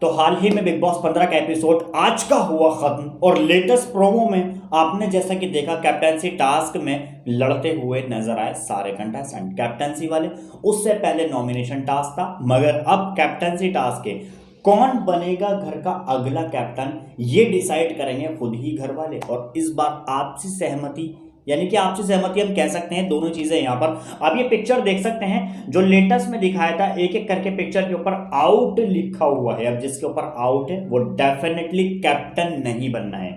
तो हाल ही में big boss 15 का एपिसोड आज का हुआ खत्म और लेटेस्ट प्रोमो में आपने जैसा कि देखा कैप्टेंसी टास्क में लड़ते हुए नजर आए सारे कंटेस्टेंट कैप्टेंसी वाले। उससे पहले नॉमिनेशन टास्क था, मगर अब कैप्टेंसी टास्क के कौन बनेगा घर का अगला कैप्टन ये डिसाइड करेंगे खुद ही घर वाले। और इस बार आपसी सहमति, यानी कि आपसी सहमति हम कह सकते हैं, दोनों चीजें यहां पर आप ये पिक्चर देख सकते हैं जो लेटेस्ट में दिखाया था। एक एक करके पिक्चर के ऊपर आउट लिखा हुआ है। अब जिसके ऊपर आउट है वो डेफिनेटली कैप्टन नहीं बनना है।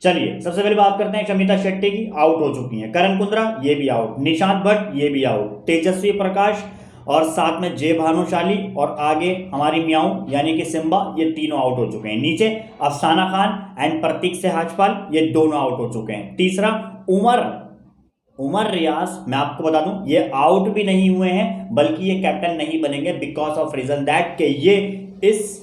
चलिए सबसे पहले बात करते हैं शमिता शेट्टी की, आउट हो चुकी हैं। करण कुंद्रा ये भी आउट, निशांत भट्ट ये भी आउट, तेजस्वी प्रकाश और साथ में जय भानुशाली और आगे हमारी म्याऊ यानी कि सिम्बा, ये तीनों आउट हो चुके हैं। नीचे अफसाना खान एंड प्रतीक सेहजपाल ये दोनों आउट हो चुके हैं। तीसरा उमर रियाज, मैं आपको बता दूं ये आउट भी नहीं हुए हैं बल्कि ये कैप्टन नहीं बनेंगे बिकॉज ऑफ रीजन दैट कि ये इस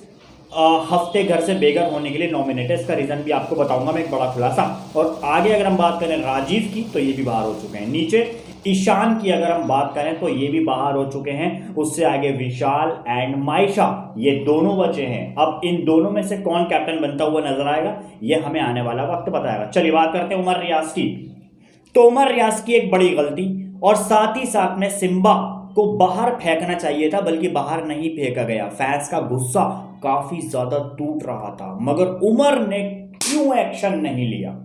हफ्ते घर से बेघर होने के लिए नॉमिनेटेड। इसका रीजन भी आपको बताऊंगा मैं, एक बड़ा खुलासा। और आगे अगर हम बात करें राजीव की तो ये भी बाहर हो चुके हैं। नीचे ईशान की अगर हम बात करें तो ये भी बाहर हो चुके हैं। उससे आगे विशाल एंड माइशा ये दोनों बचे हैं। अब इन दोनों में से कौन कैप्टन बनता हुआ नजर आएगा ये हमें आने वाला वक्त बताएगा। चलिए बात करते हैं उमर रियाज की। तो उमर रियाज की एक बड़ी गलती और साथ ही साथ में सिम्बा को बाहर फेंकना चाहिए था, बल्कि बाहर नहीं फेंका गया। फैंस का गुस्सा काफी ज्यादा टूट रहा था, मगर उमर ने क्यों एक्शन नहीं लिया?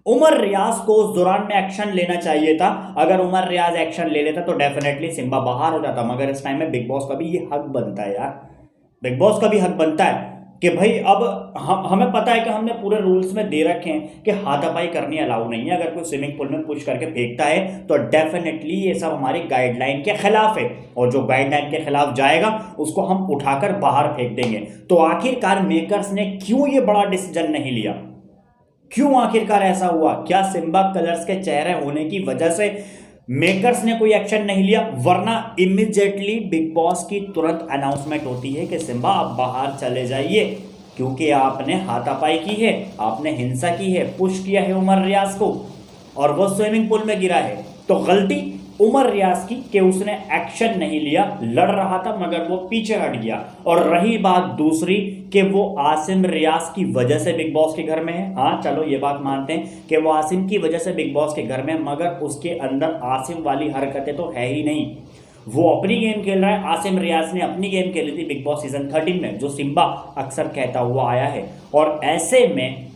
उमर रियाज को उस दौरान में एक्शन लेना चाहिए था। अगर उमर रियाज एक्शन ले लेता तो डेफिनेटली सिम्बा बाहर हो जाता, मगर इस टाइम में बिग बॉस का भी ये हक बनता है यार। बिग बॉस का भी हक बनता है कि भाई अब हमें पता है कि हमने पूरे रूल्स में दे रखे हैं कि हाथापाई करनी अलाउ नहीं है। अगर कोई स्विमिंग पूल में पुश करके फेंकता है तो डेफिनेटली ये सब हमारी गाइडलाइन के खिलाफ है, और जो गाइडलाइन के खिलाफ जाएगा उसको हम उठाकर बाहर फेंक देंगे। तो आखिरकार मेकर्स ने क्यों ये बड़ा डिसीजन नहीं लिया? क्यों आखिरकार ऐसा हुआ? क्या सिम्बा कलर्स के चेहरे होने की वजह से मेकर्स ने कोई एक्शन नहीं लिया? वरना इमीडिएटली बिग बॉस की तुरंत अनाउंसमेंट होती है कि सिम्बा आप बाहर चले जाइए, क्योंकि आपने हाथापाई की है, आपने हिंसा की है, पुश किया है उमर रियाज को और वो स्विमिंग पूल में गिरा है। तो गलती उमर रियाज की कि उसने एक्शन नहीं लिया। लड़ रहा था मगर वो पीछे हट गया। और रही बात दूसरी कि वो आसिम रियाज की वजह से बिग बॉस के घर में है। हाँ चलो ये बात मानते हैं कि वो आसिम की वजह से बिग बॉस के घर में, मगर उसके अंदर आसिम वाली हरकतें तो है ही नहीं। वो अपनी गेम खेल रहा है। आसिम रियाज ने अपनी गेम खेली थी बिग बॉस सीजन 13 में, जो सिम्बा अक्सर कहता हुआ आया है। और ऐसे में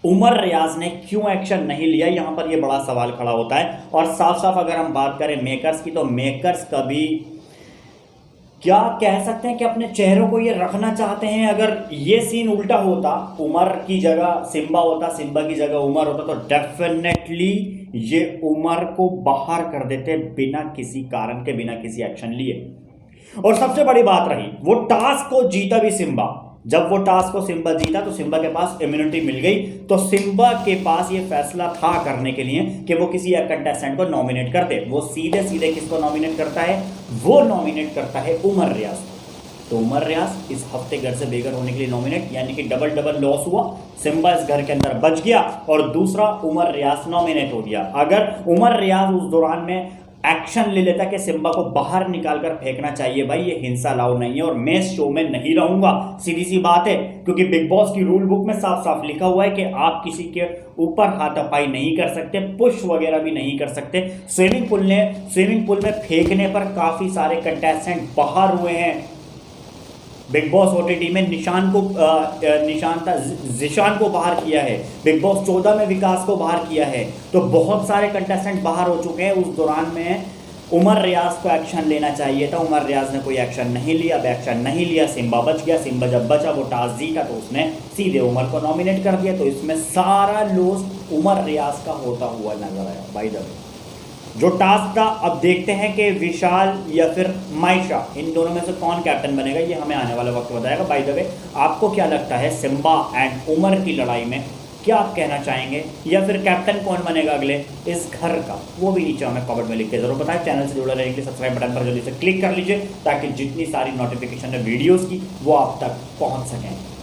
उमर रियाज ने क्यों एक्शन नहीं लिया, यहां पर यह बड़ा सवाल खड़ा होता है। और साफ साफ अगर हम बात करें मेकर्स की, तो मेकर्स कभी क्या कह सकते हैं कि अपने चेहरों को ये रखना चाहते हैं। अगर ये सीन उल्टा होता, उमर की जगह सिम्बा होता, सिम्बा की जगह उमर होता, तो डेफिनेटली ये उमर को बाहर कर देते बिना किसी कारण के, बिना किसी एक्शन लिए। और सबसे बड़ी बात रही, वो टास्क को जीता भी सिम्बा। जब वो टास्क को सिम्बा जीता तो सिम्बा के पास इम्यूनिटी मिल गई। तो सिम्बा के पास ये फैसला था करने के लिए कि वो किसी एक कंटेस्टेंट को नॉमिनेट कर दे। वो सीधे सीधे किसको नॉमिनेट करता है? वो नॉमिनेट करता है उमर रियाज को। तो उमर रियाज इस हफ्ते घर से बेघर होने के लिए नॉमिनेट, यानी कि डबल लॉस हुआ। सिम्बा इस घर के अंदर बच गया और दूसरा उमर रियाज नॉमिनेट हो गया। अगर उमर रियाज उस दौरान में एक्शन ले लेता कि सिम्बा को बाहर निकालकर फेंकना चाहिए, भाई ये हिंसा अलाउ नहीं है और मैं इस शो में नहीं रहूंगा, सीधी सी बात है। क्योंकि बिग बॉस की रूल बुक में साफ साफ लिखा हुआ है कि आप किसी के ऊपर हाथापाई नहीं कर सकते, पुश वगैरह भी नहीं कर सकते। स्विमिंग पूल में फेंकने पर काफी सारे कंटेस्टेंट बाहर हुए हैं। बिग बॉस ओटीटी में जिशान को बाहर किया है, बिग बॉस 14 में विकास को बाहर किया है। तो बहुत सारे कंटेस्टेंट बाहर हो चुके हैं। उस दौरान में उमर रियाज को एक्शन लेना चाहिए था, उमर रियाज ने कोई एक्शन नहीं लिया। अब एक्शन नहीं लिया, सिम्बा बच गया। सिम्बा जब बचा, वो टास्क जीता तो उसने सीधे उमर को नॉमिनेट कर दिया। तो इसमें सारा लॉस उमर रियाज का होता हुआ नजर आया। बाय द वे जो टास्क था, अब देखते हैं कि विशाल या फिर माइशा, इन दोनों में से कौन कैप्टन बनेगा, ये हमें आने वाला वक्त बताएगा। बाय द वे आपको क्या लगता है सिम्बा एंड उमर की लड़ाई में क्या आप कहना चाहेंगे, या फिर कैप्टन कौन बनेगा अगले इस घर का, वो भी नीचे हमें कमेंट में लिख के जरूर बताएं। चैनल से जुड़े रहने के लिए सब्सक्राइब बटन पर जल्दी से क्लिक कर लीजिए ताकि जितनी सारी नोटिफिकेशन है वीडियोज़ की वो आप तक पहुँच सकें।